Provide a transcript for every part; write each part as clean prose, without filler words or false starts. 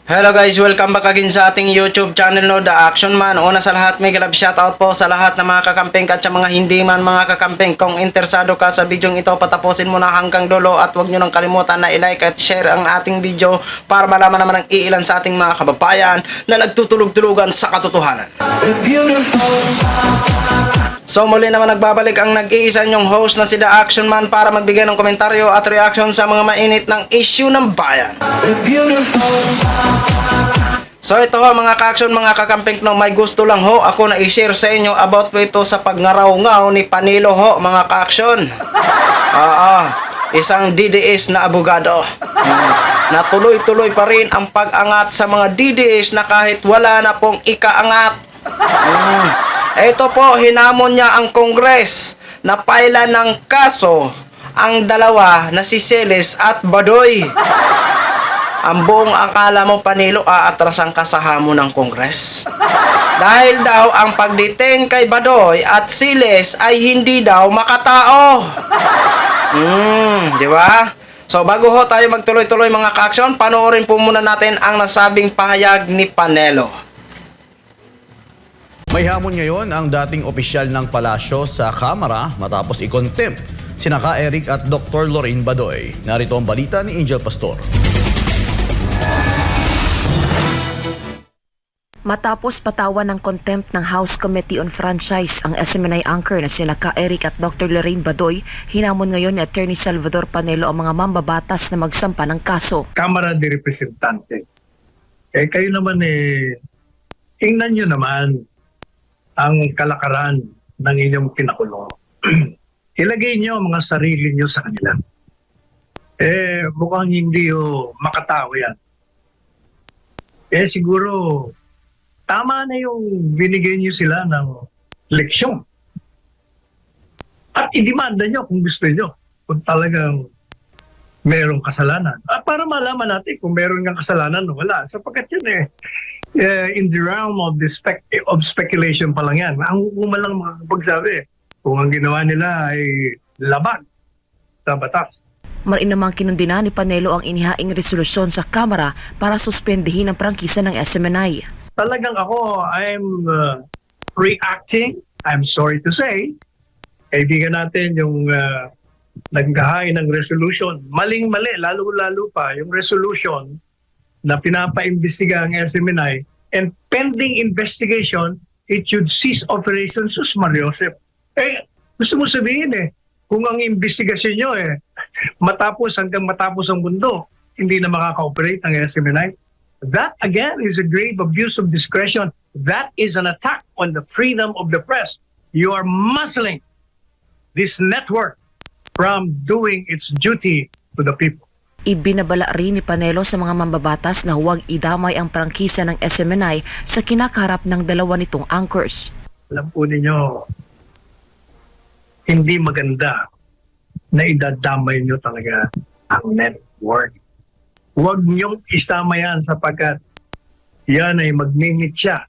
Hello guys, welcome back again sa ating YouTube channel no, The Action Man. Una sa lahat, may love shoutout po sa lahat ng mga kakamping at sa mga hindi man mga kakamping. Kung interesado ka sa video ito, patapusin mo na hanggang dulo at huwag nyo nang kalimutan na i-like at share ang ating video para malaman naman ng iilan sa ating mga kababayan na nagtutulog-tulugan sa katotohanan. So muli naman nagbabalik ang nag-iisa nyong host na si The Action Man para magbigay ng komentaryo at reaction sa mga mainit ng issue ng bayan. So ito ho mga ka-action, mga kakamping no, may gusto lang ho ako na i-share sa inyo about ito sa pagngaraw-ngaw ni Panelo ho mga ka-action. Isang DDS na abogado. Na tuloy-tuloy pa rin ang pag-angat sa mga DDS na kahit wala na pong ikaangat. Ito po, hinamon niya ang Kongres na paila ng kaso ang dalawa na si Celes at Badoy. Ang buong akala mo Panelo aatrasan ka sa hamon ng Kongres. Dahil daw ang pagdetain kay Badoy at Celes ay hindi daw makatao. Di ba? So bago ho tayo magtuloy-tuloy mga ka-action, panoorin po muna natin ang nasabing pahayag ni Panelo. May hamon ngayon ang dating opisyal ng palasyo sa Kamara matapos i-contempt sina Ka Eric at Dr. Lorraine Badoy. Narito ang balita ni Angel Pastor. Matapos patawan ng contempt ng House Committee on Franchise ang SMNI anchor na sina Ka Eric at Dr. Lorraine Badoy, hinamon ngayon ni Attorney Salvador Panelo ang mga mambabatas na magsampa ng kaso. Kamara de Representante. Kayo naman tingnan nyo naman ang kalakaran ng inyong pinakulong. Ilagay nyo ang mga sarili nyo sa kanila. Mukhang hindi makatao yan. Siguro, tama na yung binigay nyo sila ng leksyon. At i-demanda nyo kung gusto nyo. Kung talagang merong kasalanan. At para malaman natin kung meron ng kasalanan o wala. Sapagkat yun in the realm of speculation pa lang yan. Ang hukuman lang makakapagsabi kung ang ginawa nila ay labag sa batas. Marin namang kinundina ni Panelo ang inihaing resolusyon sa Kamara para suspendihin ang prangkisa ng SMNI. Talagang ako, I'm reacting, I'm sorry to say, kaibigan natin yung nagkahain ng resolution. Maling-mali, lalo-lalo pa, yung resolution na pinapaimbestiga ang SMNI, and pending investigation, it should cease operation sus Mariosep. Gusto mo sabihin kung ang investigasyon nyo hanggang matapos ang mundo, hindi na makaka-operate ang SMNI. That again is a grave abuse of discretion. That is an attack on the freedom of the press. You are muzzling this network from doing its duty to the people. Ibinabala rin ni Panelo sa mga mambabatas na huwag idamay ang prangkisa ng SMNI sa kinakaharap ng dalawa nitong anchors. Alam po ninyo, hindi maganda na idadamay nyo talaga ang network. Huwag niyong isama yan sapagkat yan ay magninit siya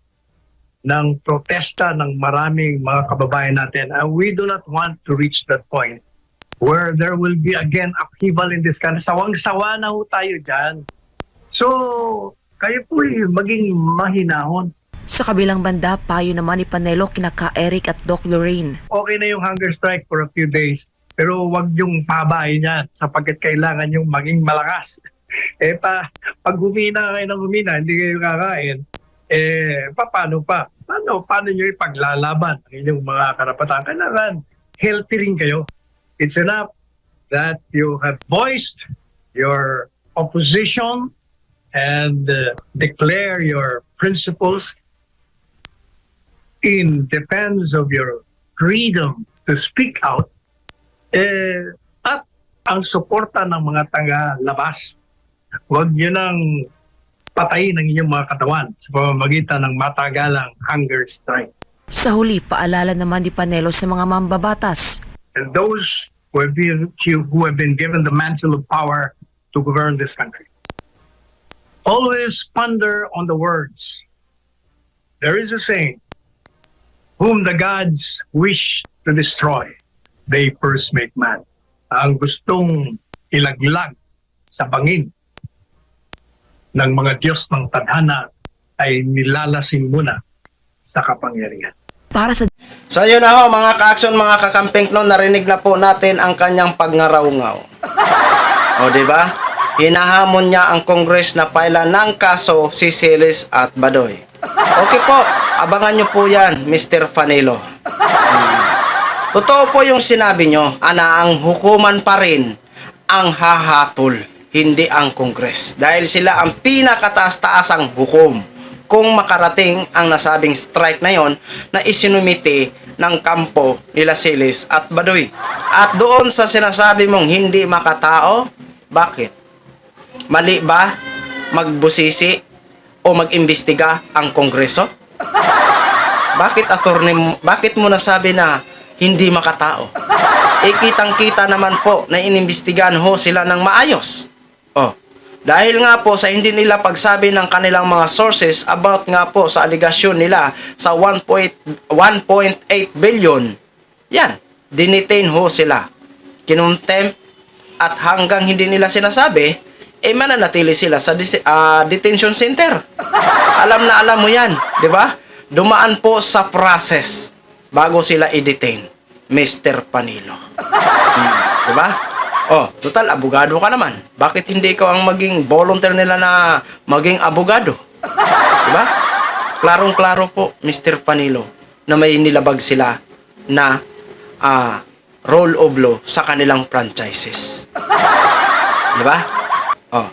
ng protesta ng maraming mga kababayan natin. And we do not want to reach that point where there will be again upheaval in this country. Sawang-sawa na ho tayo dyan. So, kayo po maging mahinahon. Sa kabilang banda, payo naman ni Panelo kina Ka Eric at Doc Lorraine. Okay na yung hunger strike for a few days, pero wag yung pabayin yan sapagkat kailangan yung maging malakas. Pag humina kayo ng humina, hindi kayo kakain, paano pa? Paano nyo ipaglalaban ang inyong mga karapatan? Kailangan healthy rin kayo. It's enough that you have voiced your opposition and declare your principles in defense of your freedom to speak out at ang suporta ng mga taga-labas. Huwag nyo nang patayin ang inyong mga katawan sa pamamagitan ng matagalang hunger strike. Sa huli, paalala naman ni Panelo sa mga mambabatas. And those who have been given the mantle of power to govern this country. Always ponder on the words. There is a saying, whom the gods wish to destroy, they first make man. Ang gustong ilaglag sa bangin ng mga Diyos ng tadhana ay nilalasing muna sa kapangyarihan. Para sa So yun na ho mga ka-action, mga kakamping no, narinig na po natin ang kanyang pagngarawngaw. O di ba? Hinahamon niya ang Congress na paila ng kaso si Silis at Badoy. Okay po, abangan nyo po yan, Mr. Fanilo. Totoo po yung sinabi nyo, ana ang hukuman pa rin ang hahatol, hindi ang Congress. Dahil sila ang pinakataas-taasang hukom kung makarating ang nasabing strike na yon na isinumite ng kampo nila Silis at Badoy. At doon sa sinasabi mong hindi makatao, bakit? Mali ba magbusisi o mag-imbestiga ang Kongreso? Bakit mo nasabi na hindi makatao? Kitang-kita naman po na inimbestigahan ho sila ng maayos. Oh, dahil nga po sa hindi nila pagsabi ng kanilang mga sources about nga po sa aligasyon nila sa 1.8 billion, yan, dinitain ho sila. Kinontempt at hanggang hindi nila sinasabi, mananatili sila sa detention center. Alam mo yan, di ba? Dumaan po sa process bago sila i-detain, Mr. Panilo. Di ba? Oh, total, abogado ka naman. Bakit hindi ikaw ang maging volunteer nila na maging abogado? Diba? Klarong-klaro po, Mr. Panilo, na may nilabag sila na rule of law sa kanilang franchises. Diba? Oh,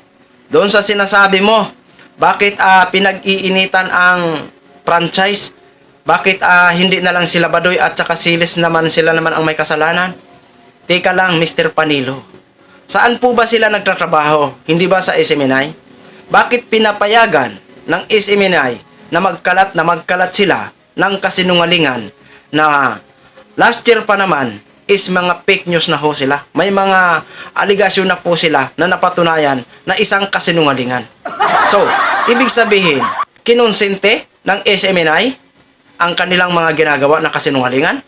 doon sa sinasabi mo, bakit pinag-iinitan ang franchise? Bakit hindi na lang sila Badoy at saka Silis naman sila naman ang may kasalanan? Teka lang, Mr. Panilo. Saan po ba sila nagtatrabaho? Hindi ba sa SMNI? Bakit pinapayagan ng SMNI na magkalat sila ng kasinungalingan na last year pa naman is mga fake news na ho sila? May mga aligasyon na po sila na napatunayan na isang kasinungalingan. So, ibig sabihin, kinonsente ng SMNI ang kanilang mga ginagawa na kasinungalingan?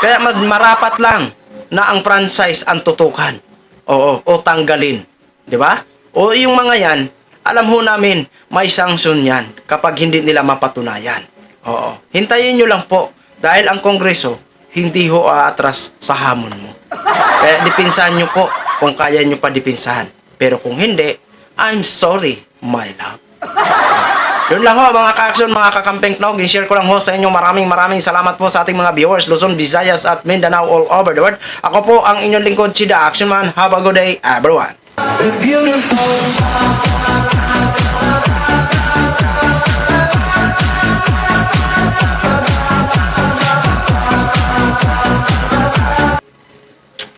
Kaya marapat lang na ang franchise ang tutukan. O tanggalin. Di ba? O yung mga yan, alam ho namin, may sanksyon yan kapag hindi nila mapatunayan. Oo. Hintayin nyo lang po dahil ang Kongreso hindi ho aatras sa hamon mo. Kaya dipinsahan nyo po kung kaya nyo pa dipinsahan. Pero kung hindi, I'm sorry, my love. Yun lang ho mga ka-action, mga kakamping no. Gin-share ko lang ho sa inyo. Maraming salamat po sa ating mga viewers Luzon, Visayas at Mindanao all over the world. Ako po ang inyong lingkod, si The Action Man. Have a good day, everyone. Beautiful.